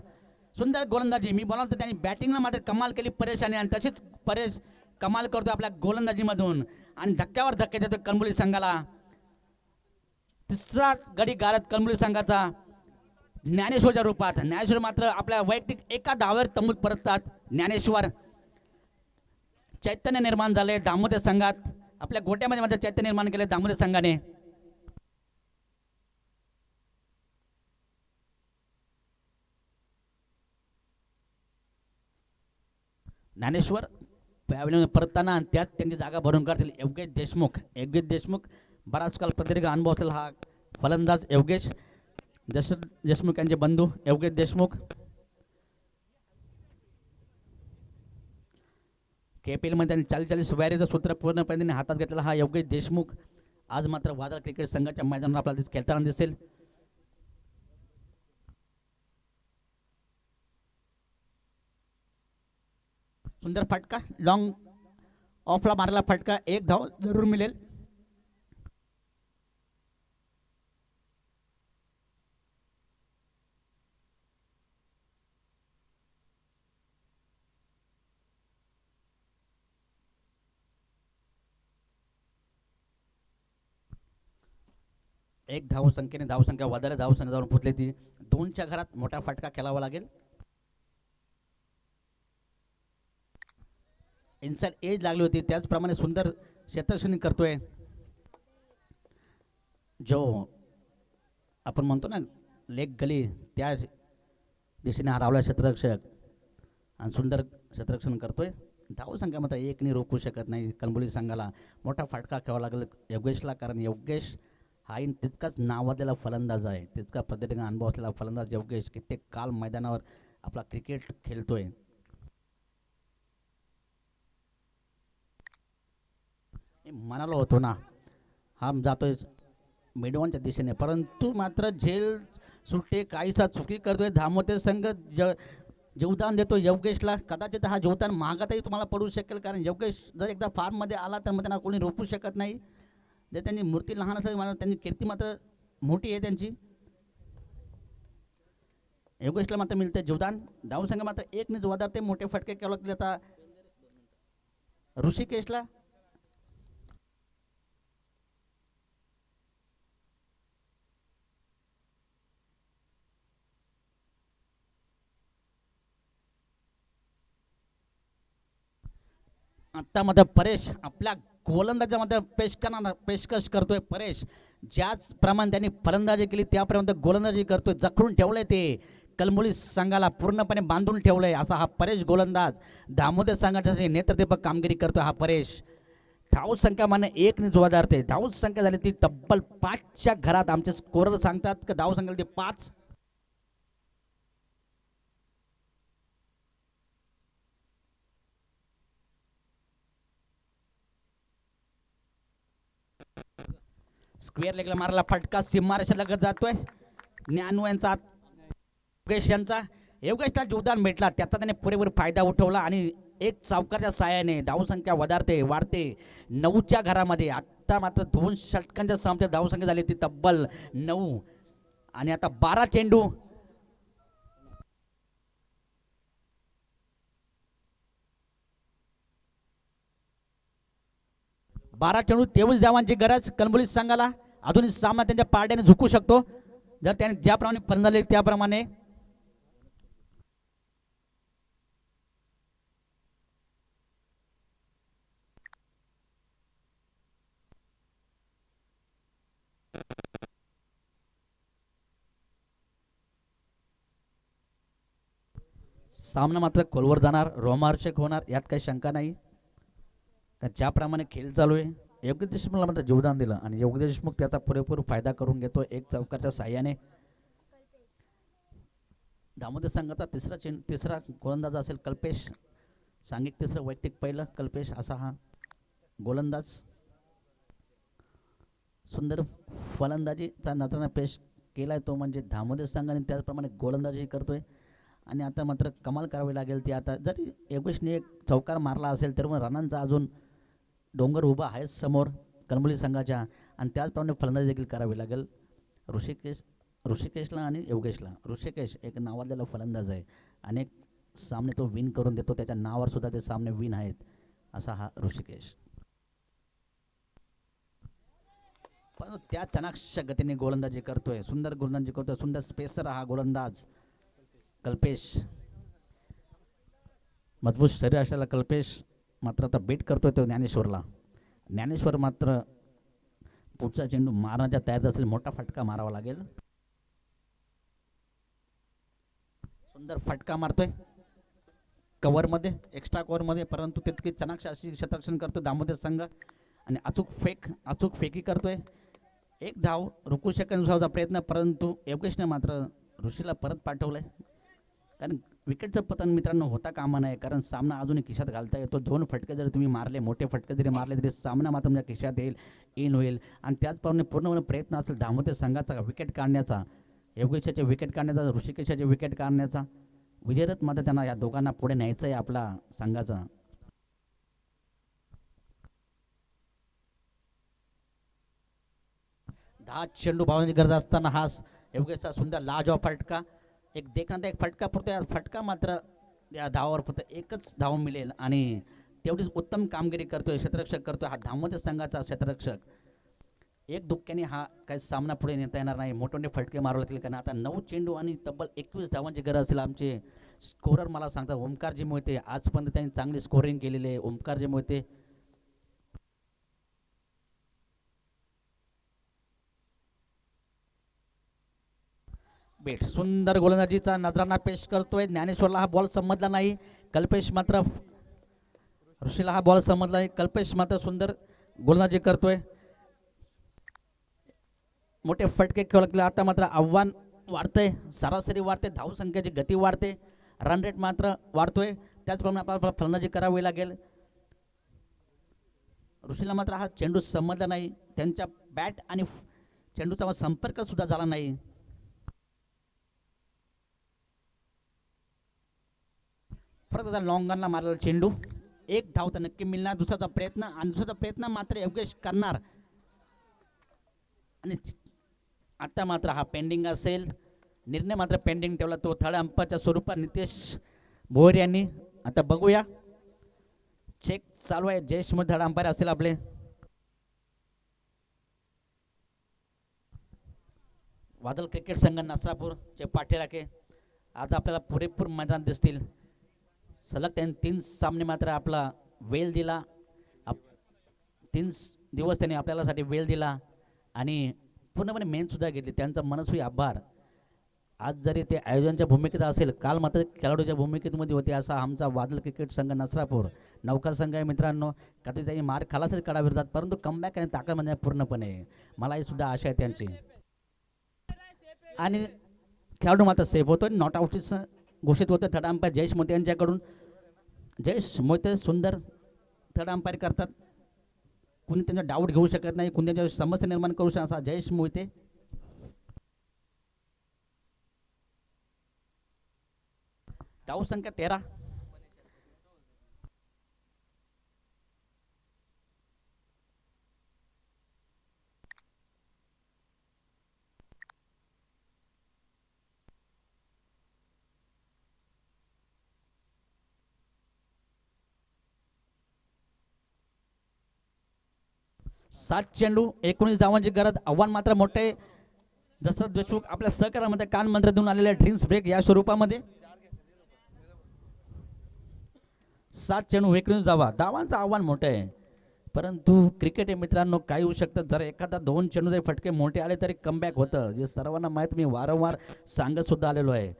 सुंदर गोलंदाजी मी बोलाल तर त्यांनी बॅटिंगला मात्र कमाल केली परेशाने आणि तशीच परेश कमाल करतो आपल्या गोलंदाजीमधून आणि धक्क्यावर धक्के देतो कळंबोली संघाला. तिसरा गडी गारत कळंबोली संघाचा ज्ञानेश्वरच्या रूपात. ज्ञानेश्वर मात्र आपल्या वैयक्तिक एका धावावर तंबूत परततात. ज्ञानेश्वर चैतन्य निर्माण झाले दामोदर संघात, आपल्या गोट्यामध्ये मात्र चैतन्य निर्माण केले दामोदर संघाने. ज्ञानेश्वर परतताना त्यात त्यांची जागा भरून काढतील योगेश देशमुख. योगेश देशमुख बराच काल प्रदीर्घ अनुभव असलेला हा फलंदाज योगेश देशमुख यांचे बंधू योगेश देशमुख. KPL मध्ये 40 वॅरीचं सूत्र पूर्णपणे हातात घेतलेला हा योगेश देशमुख आज मात्र वादळ क्रिकेट संघाच्या मैदानावर आपल्याला खेळताना दिसेल. सुंदर फटका, लॉंग ऑफला मारला फटका, 1 धाव जरूर मिळेल. एक धावसंख्येने धावसंख्या वादाला धावसंख्या जाऊन पोहोचली ती 2च्या घरात मोठा फटका खेळावा लागेल. इनसाइड एज लागली होती त्याचप्रमाणे सुंदर क्षेत्ररक्षण करतोय जो आपण म्हणतो ना लेग गली त्या दिशेने हरवला क्षेत्ररक्षक आणि सुंदर क्षेत्ररक्षण करतोय. धावसंख्या मात्र 1ने रोखू शकत नाही कळंबोली संघाला. मोठा फटका खेळावा लागेल योगेशला, कारण योगेश हा तितकाच नावाजलेला फलंदाज आहे, तितका प्रदीर्घ अनुभव असलेला फलंदाज योगेश. कित्येक काल मैदानावर आपला क्रिकेट खेळतोय. म्हणालो होतो ना हा जातोय मिडवनच्या दिशेने, परंतु मात्र झेल सुट्टे काहीसा चुकी करतोय दामोदर संघ. जीवदान देतो योगेशला. कदाचित हा जीवदान महागातही तुम्हाला पडू शकेल, कारण योगेश जर एकदा फार्ममध्ये आला तर मग त्यांना कोणी रोखू शकत नाही. जर त्यांनी मूर्ती लहान असेल मला त्यांनी कीर्ती मात्र मोठी आहे त्यांची. योगेशला मात्र मिळते जीवदान. धावसंख्या मात्र 1नेच वधारते. मोठे फटके केव्हा लागले आता ऋषिकेशला. आता मात्र परेश आपल्या गोलंदाजामध्ये पेशकश करतोय. परेश ज्याचप्रमाणे त्यांनी फलंदाजी केली त्याप्रमाणे गोलंदाजी करतोय. जखडून ठेवलंय ते कळंबोली संघाला, पूर्णपणे बांधून ठेवलंय असा हा परेश गोलंदाज दामोदर संघाच्या नेतृत्वपूर्वक कामगिरी करतोय हा परेश. धावसंख्या माने 1ने जोरदारते. धावसंख्या झाली ती तब्बल 5च्या घरात. आमचे स्कोरर सांगतात की धावसंख्या ती 5. स्क्वेअर लेगला मारला फटका सीमारेषा लगत जातोय. ज्ञानू यांचा योगेश यांचा. योगेशला जीवदान भेटला त्याचा त्याने पुरेपूर फायदा उठवला आणि एक चौकारच्या साहाय्याने धावसंख्या वाढते 9च्या घरामध्ये. आता मात्र 2 षटकांच्या समाप्तीत धावसंख्या झाली ती तब्बल 9 आणि आता 12 चेंडू. बारा चेंडू 23 धावांची गरज कळंबोली संघाला. अजूनही सामना त्यांच्या पारड्याने झुकू शकतो जर त्याने ज्याप्रमाणे फलंदाजी त्याप्रमाणे. सामना मात्र खोलवर जाणार, रोमांचक होणार, यात काही शंका नाही. का ज्याप्रमाणे खेळ चालू आहे, योगेश देशमुखला मात्र जीवदान दिलं आणि योगेश देशमुख त्याचा पुरेपूर फायदा करून घेतो. एक चौकारच्या साह्याने दामोदर संघाचा तिसरा गोलंदाज असेल कल्पेश. सांघिक तिसरं, वैयक्तिक पहिलं कल्पेश असा हा गोलंदाज. सुंदर फलंदाजीचा नजराने पेश केलाय तो म्हणजे दामोदर संघाने, त्याचप्रमाणे गोलंदाजी करतोय. आणि आता मात्र कमाल करावी लागेल ती. आता जरी योगेशने एक चौकार मारला असेल तर मग रनांचा अजून डोंगर उभा आहे समोर कलंबली संघाच्या, आणि त्याचप्रमाणे फलंदाजी देखील करावी लागेल ऋषिकेशला आणि योगेशला. ऋषिकेश एक नावाजलेला फलंदाज आहे, अनेक सामने तो विन करून देतो, त्याच्या नावावर सुद्धा ते सामने विन आहेत असा हा ऋषिकेश. पण त्या चाणाक्ष गतीने गोलंदाजी करतोय, सुंदर गोलंदाजी करतोय, सुंदर स्पेसर हा गोलंदाज कल्पेश. मजबूत शरीर असलेला कल्पेश मात्र आता बेट करतोय तो ज्ञानेश्वरला. ज्ञानेश्वर मात्र पुढचा चेंडू मारण्याच्या तयारीत असेल, मोठा फटका मारावा लागेल. सुंदर फटका मारतोय कव्हरमध्ये, एक्स्ट्रा कव्हरमध्ये, परंतु तितकी चाणाक्ष अशी क्षेत्ररक्षण करतो दामोदर संघ आणि अचूक फेकी करतोय. एक धाव रोखू शकेल प्रयत्न, परंतु योगेशने मात्र ऋषीला परत पाठवलंय. कारण विकेटचं पतन मित्रांनो होता कामा नये, कारण सामना अजूनही खिशात घालता येतो. 2 फटके जरी तुम्ही मारले, मोठे फटके जरी मारले, तरी सामना मात्र तुमच्या खिशात येईल, इन होईल. आणि त्याचप्रमाणे पूर्णपणे प्रयत्न असेल दामोदर संघाचा विकेट काढण्याचा, योगेशाचे विकेट काढण्याचा, ऋषिकेशाचे विकेट काढण्याचा. विजयरथ मात्र त्यांना या दोघांना पुढे न्यायचं आहे आपला संघाचा. दहा चेंडू भावनेची गरज असताना हा योगेशचा सुंदर लाजवाब फटका, एक देखणा एक फटका पुरतो. फटका मात्र या धावावर फक्त एकच धाव मिळेल आणि तेवढीच उत्तम कामगिरी करतोय क्षेत्ररक्षक करतोय हा दामोदर संघाचा क्षेत्ररक्षक. एक धुक्क्याने हा काही सामना पुढे नेता येणार नाही, मोठमोठे फटके मारू लागतील. कारण आता 9 चेंडू आणि तब्बल 21 धावांची गरज असेल. आमचे स्कोरर मला सांगतात ओमकारजी मोहिते, आजपर्यंत त्यांनी चांगली स्कोरिंग केलेली आहे. ओमकारजी मोहिते बेट, सुंदर गोलंदाजीचा नजराणा पेश करतोय. ज्ञानेश्वरला हा बॉल समजला नाही, कल्पेश मात्र ऋषीला हा बॉल समजला नाही, कल्पेश मात्र सुंदर गोलंदाजी करतोय. मोठे फटके खेळू लागले. आता मात्र आव्हान वाढतंय, सरासरी वाढते, धावसंख्येची गती वाढते, रन रेट मात्र वाढतोय. त्याचप्रमाणे आपल्याला फलंदाजी करावी लागेल. ऋषीला मात्र हा चेंडू समजला नाही, त्यांच्या बॅट आणि चेंडूचा संपर्क सुद्धा झाला नाही. परत आता लॉंगनला मारलेला चेंडू, एक धाव तर नक्की मिळणार. दुसऱ्याचा प्रयत्न मात्र योगेश करणार आणि आता मात्र हा पेंडिंग असेल. निर्णय मात्र पेंडिंग ठेवला तो थर्ड अंपायरच्या स्वरूपात नितेश भोयर यांनी. आता बघूया, चेक चालू आहे. जयेश मध्ये थर्ड अंपायर असेल आपले. वादळ क्रिकेट संघ नसरापूरचे पाठीराखे आता आपल्याला पुरेपूर मैदान दिसतील. सलग त्यांनी 3 सामने मात्र आपला वेळ दिला, 3 दिवस त्यांनी आपल्यालासाठी वेळ दिला आणि पूर्णपणे मेहनतसुद्धा घेतली. त्यांचा मनस्वी आभार. आज जरी ते आयोजनाच्या भूमिकेत असेल, काल मात्र खेळाडूच्या भूमिकेमध्ये होते असा आमचा वादळ क्रिकेट संघ नसरापूर नौका संघ आहे मित्रांनो. कधी त्यांनी मार खाला असेल कडा विरोधात, परंतु कमबॅक आणि ताकद म्हणजे पूर्णपणे मलाही सुद्धा आशा आहे त्यांची. आणि खेळाडू मात्र सेफ होतो, नॉट आउट घोषित होतं थर्ड अंपायर जयेश मोहिते यांच्याकडून. जयेश मोहिते सुंदर थर्ड अंपायर करतात, कुणी त्यांचा डाऊट घेऊ शकत नाही, कुणी त्यांच्या समस्या निर्माण करू शकत असा जयेश मोहिते. धाव संख्या 13. सात चेंडू 19 धावांची गरज. आव्हान मात्र मोठे. जसं देशमुख आपल्या सहकार्यामध्ये कान मंत्र देऊन आलेले ड्रीम्स ब्रेक या स्वरूपामध्ये 7 चेंडू 19 धावा. धावांचं आव्हान मोठं आहे, परंतु क्रिकेट हे मित्रांनो काही होऊ शकतं. जर एखादा 2 चेंडू जरी फटके मोठे आले तरी कमबॅक होतं, जे सर्वांना माहीत, मी वारंवार सांगत सुद्धा आलेलो आहे.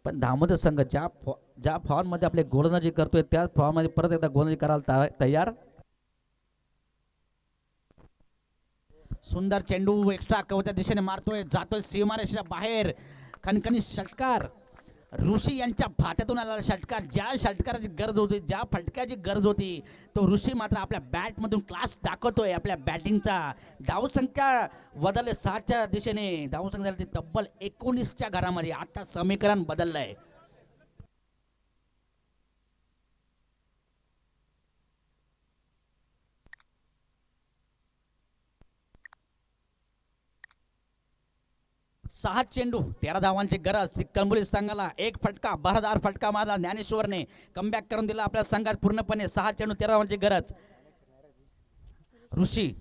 पण धावमध्ये संघ ज्या फॉर्ममध्ये आपले गोलंदाजी करतोय त्या फॉर्ममध्ये परत एकदा गोलंदाजी करायला तयार. सुंदर चेंडू एक्स्ट्रा कवच्या दिशेने मारतोय, जातोय सीमारेषेच्या बाहेर. खणखणी षटकार, ऋषी यांच्या भात्यातून आलेला षटकार. ज्या षटकाराची गरज होती, ज्या फटक्याची गरज होती, तो ऋषी मात्र आपल्या बॅटमधून क्लास दाखवतोय. आपल्या बॅटिंगचा धावसंख्या बदलले 6च्या दिशेने, धावसंख्या झाली तब्बल 19च्या घरामध्ये. आता समीकरण बदललंय. सहा चेंडू 13 धावांची गरज. कळंबोली संघाला एक फटका, बहारदार फटका मारला ज्ञानेश्वरने, कमबॅक करून दिला आपल्या संघात पूर्णपणे. 6 चेंडू 13 धावांची गरज. ऋषी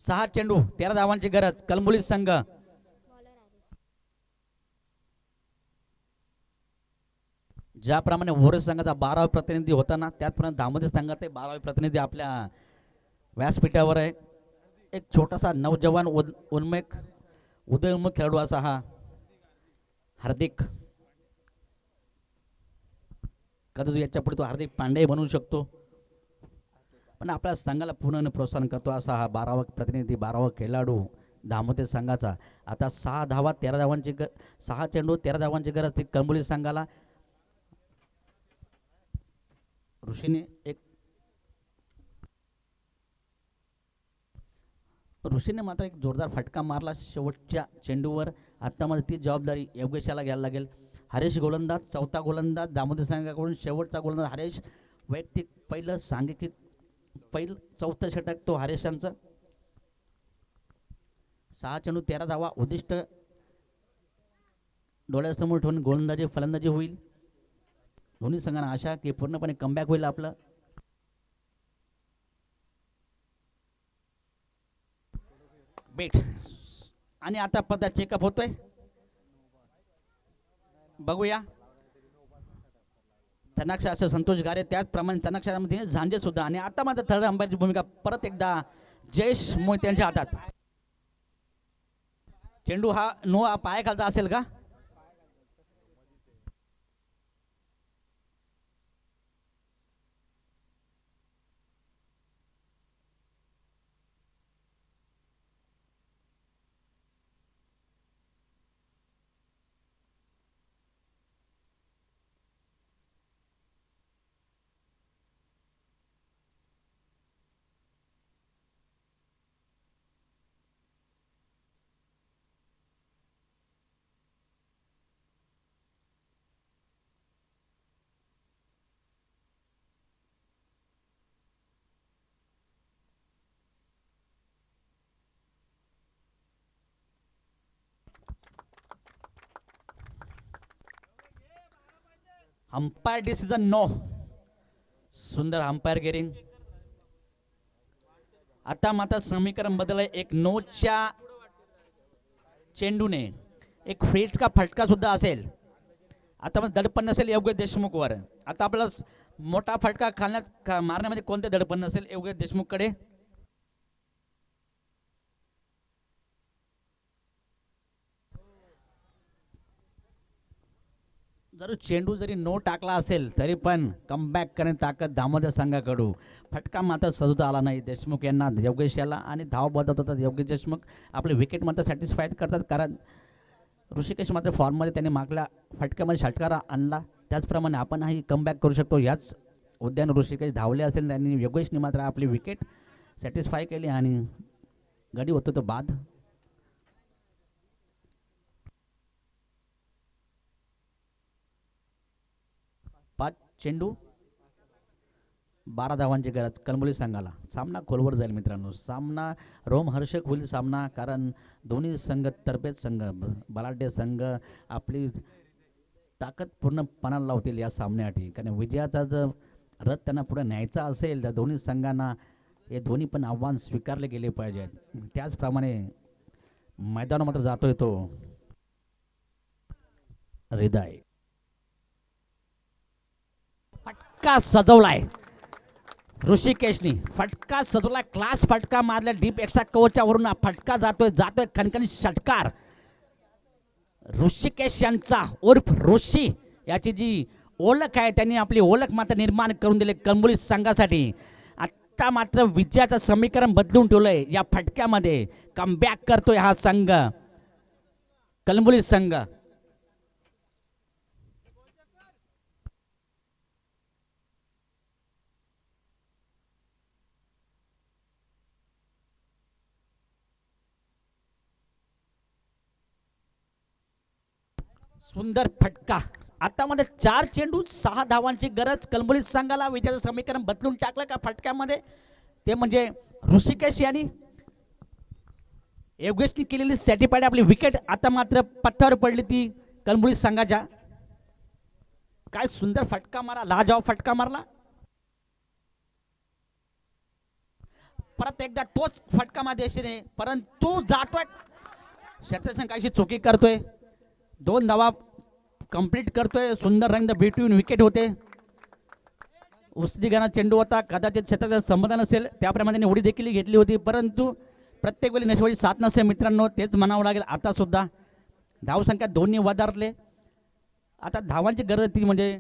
सहा चेंडू 13 धावांची गरज. कळंबोली संघ ज्याप्रमाणे वोरे संघाचा 12वा प्रतिनिधी होता ना, त्याचप्रमाणे दामोदर संघाचे 12वे प्रतिनिधी आपल्या व्यासपीठावर आहे. एक छोटासा नौजवान उन्मेष उदयोन्मुख खेळाडू असा हा हार्दिक. कदाचित याच्या पुढे तो हार्दिक पांडे बनवू शकतो, पण आपल्या संघाला पूर्ण प्रोत्साहन करतो असा हा 12वा प्रतिनिधी, 12वा खेळाडू दामोदर संघाचा. आता 6 धावा 13 धावांची 6 चेंडू 13 धावांची गरज ती कळंबोली संघाला. ऋषीने मात्र एक जोरदार फटका मारला शेवटच्या चेंडूवर. आता मध्ये ती जबाबदारी योगेशाला घ्यायला लागेल. हरेश गोलंदाज, चौथा गोलंदाज दामोदर संघाकडून. शेवटचा गोलंदाज हरेश. वैयक्तिक पहिलं सांघिक पहिलं 4थं षटक तो हरेशांचं. 6 चेंडू 13 धावा उद्दिष्ट डोळ्यासमोर ठेवून गोलंदाजी फलंदाजी होईल. दोन्ही संघांना आशा की पूर्णपणे कमबॅक होईल आपलं. बेट आणि आता पद्धत चेकअप होतोय, बघूया. तनाक्षा असं संतोष गारे, त्याचप्रमाणे तनाक्षामध्ये झांजे सुद्धा. आणि आता मात्र थर्ड अंपायरची भूमिका परत एकदा जयेश मोहिते यांच्या हातात. चेंडू हा नो पायाखालचा असेल का? Umpire decision no. सुंदर अंपायर गेरिंग. आता मात्र समीकरण बदललंय. एक नोच्या चेंडूने एक फ्रीज का फटका सुद्धा असेल. आता दडपण नसेल योगेश देशमुख वर. आता आपल्याला मोठा फटका मारण्यामध्ये कोणते दडपण नसेल योगेश देशमुख कडे. जर चेंडू जरी नो टाकला असेल तरी पण कमबॅक करण्याची ताकद दामोदर संघाकडून. फटका मात्र सहज आला नाही देशमुख यांना, योगेश याला. आणि धाव बदलत होतात योगेश देशमुख. आपले विकेट मात्र सॅटिस्फाईड करतात, कारण ऋषिकेश मात्र फॉर्ममध्ये त्यांनी मागल्या फटक्यामध्ये षटकार आणला. त्याचप्रमाणे आपणही कमबॅक करू शकतो. याच उद्यान ऋषिकेश धावले असेल, त्यांनी योगेशने मात्र आपली विकेट सॅटिस्फाय केली आणि गडी होतो तो बाद. 5 चेंडू 12 धावांची गरज कळंबोली संघाला. सामना खोलवर जाईल मित्रांनो. सामना रोमहर्षक होईल सामना, कारण दोन्ही संघ तरबेज संघ, बलाढ्य संघ आपली ताकद पूर्ण पणाला लावतील या सामन्यासाठी. कारण विजयाचा जर रथ त्यांना पुढे न्यायचा असेल तर दोन्ही संघांना हे दोन्ही पण आव्हान स्वीकारले गेले पाहिजेत. त्याचप्रमाणे मैदानावर मात्र जातोय तो हृदय. फटका सजवलाय. ऋषिकेशनी फटका सजवला, क्लास फटका मारला डीप एक्स्ट्रा कव्हरच्या वरून फटका जातोय खणखणी षटकार. ऋषिकेश यांचा उर्फ ऋषी याची जी ओळख आहे त्यांनी आपली ओळख मात्र निर्माण करून दिली कलंबुली संघासाठी. आता मात्र विजयाचं समीकरण बदलून ठेवलंय. या फटक्यामध्ये कमबॅक करतोय हा संघ कलंबुली संघ. सुंदर फटका. आता मध्ये 4 चेंडू 6 धावांची गरज कलंबुली संघाला. विजयाचं समीकरण बदलून टाकलं का फटक्यामध्ये, ते म्हणजे ऋषिकेश यांनी योगेशनी केलेली सॅटिफाईड आपली विकेट आता मात्र पत्त्यावर पडली ती कलंबुली संघाच्या. काय सुंदर फटका मारा, लाजवाब फटका मारला. परत एकदा तोच फटका मारदेशीने, परंतु जातोय क्षेत्ररक्षण काहीशी चुकी करतोय. 2 धावा कंप्लीट करतोय. सुंदर रंग बिटवीन विकेट होते. उस्तिगाना चेंडू होता, कदाचित क्षेत्राचं समाधान असेल त्याप्रमाणे त्यांनी उडी देखील घेतली होती, परंतु प्रत्येक वेळी नशिबाची साथ नसते मित्रांनो, तेच म्हणावं लागेल. आता सुद्धा धावसंख्या दोन्ही वधारले. आता धावांची गरज ती म्हणजे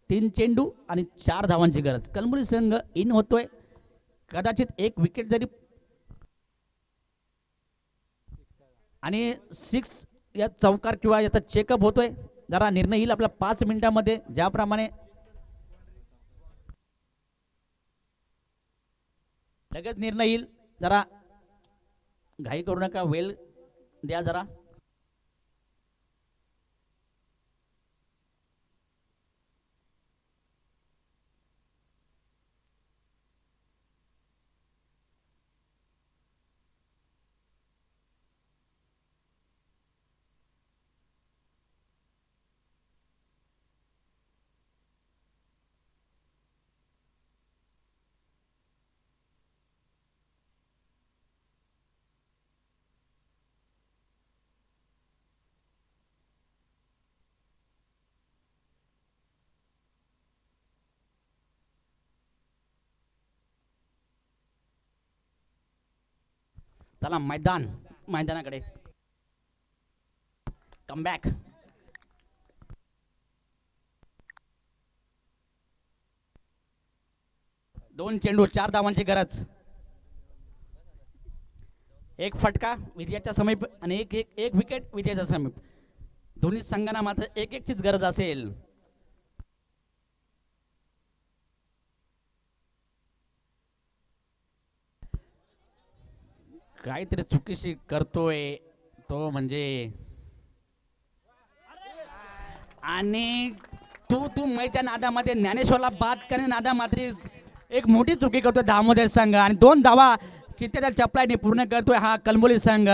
3 चेंडू आणि 4 धावांची गरज. कलंबुली संघ इन होतोय. कदाचित एक विकेट जरी आणि 6 या चौकार किंवा याचा चेकअप होतोय. जरा निर्णय येईल आपल्या 5 मिनिटांमध्ये, ज्याप्रमाणे लगेच निर्णय येईल. जरा घाई करू नका, वेळ द्या जरा. चला मैदानाकडे कमबॅक. दोन चेंडू 4 धावांची गरज. एक फटका विजयाच्या समीप आणि एक विकेट विजयाच्या समीप. दोन्ही संघांना मात्र एक चीच गरज असेल. काहीतरी चुकीशी करतोय तो म्हणजे, आणि तू मैच्या नादामध्ये ज्ञानेश्वरला बाद करणे नादामध्ये एक मोठी चुकी करतोय धावमध्ये संघ. आणि 2 धावा चित्तेच्या चपलाईने पूर्ण करतोय हा कलंबुली संघ.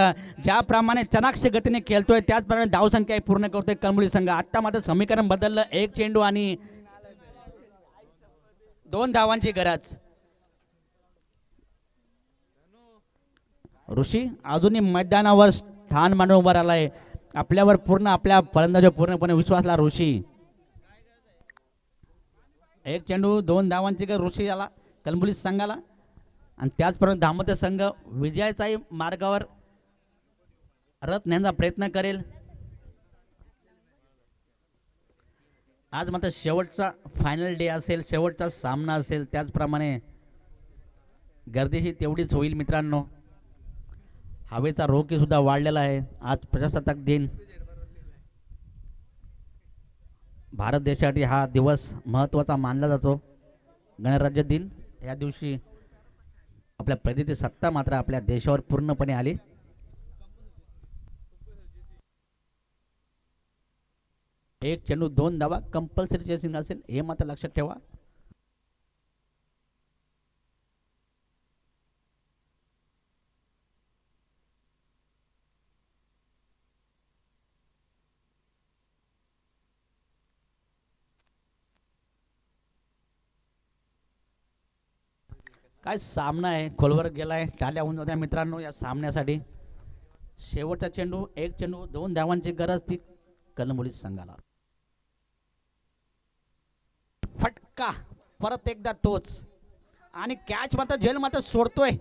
ज्याप्रमाणे चनाक्ष गतीने खेळतोय त्याचप्रमाणे धावसंख्या पूर्ण करतोय कलंबुली संघ. आता मात्र समीकरण बदललं. 1 चेंडू आणि 2 धावांची गरज. ऋषी अजूनही मैदानावर ठाण मांडून उभा राहिलाय. आपल्यावर पूर्ण आपल्या फलंदाजीवर पूर्णपणे विश्वासला ऋषी. 1 चेंडू 2 धावांची गरज ऋषी याला कलंबुली संघाला. आणि त्याचप्रमाणे दामोदर संघ विजयाचाही मार्गावर रथ नेण्याचा प्रयत्न करेल. आज मात्र शेवटचा फायनल डे असेल, शेवटचा सामना असेल, त्याचप्रमाणे गर्दीही तेवढीच होईल मित्रांनो. हवेचा रोखही सुद्धा वाढलेला आहे. आज प्रजासत्ताक दिन, भारत देशासाठी हा दिवस महत्त्वाचा मानला जातो. गणराज्य दिन या दिवशी आपल्या प्रजेची सत्ता मात्र आपल्या देशावर पूर्णपणे आली. एक चेंडू 2 धावा कंपल्सरी चेसिंग असेल हे मात्र लक्षात ठेवा. काय सामना आहे, खोलवर गेलाय. टाळ्या होऊन जात्या मित्रांनो या सामन्यासाठी. शेवटचा चेंडू 1 चेंडू 2 धावांची गरज ती कलंबुली संघाला. फटका परत एकदा तोच आणि कॅच मात्र झेल मात्र सोडतोय.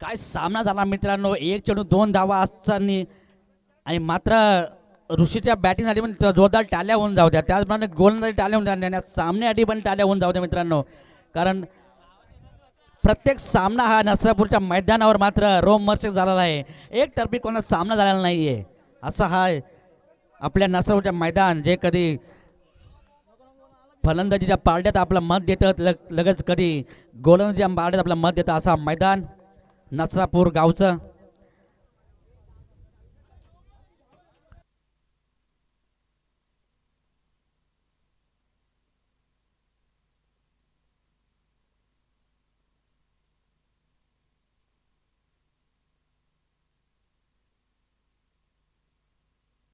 काय सामना झाला मित्रांनो. 1 चेंडू 2 धावा असताना आणि मात्र ऋषीच्या बॅटिंगसाठी पण जोरदार टाळ्या होऊन जाऊ द्या. त्याचप्रमाणे गोलंदाजी टाळ्या होऊन द्या, सामन्यासाठी पण टाळ्या होऊन जाऊ द्या मित्रांनो. कारण प्रत्येक सामना हा नसरापूरच्या मैदानावर मात्र रोमहर्षक झालेला आहे. एकतर्फी कोणाचा सामना झालेला नाही आहे. असा हा आपल्या नसरापूरच्या मैदान जे कधी फलंदाजीच्या पारड्यात आपलं मत देतं, लगेच कधी गोलंदाजीच्या पारड्यात आपलं मत देतं, असा मैदान नसरापूर गावचं.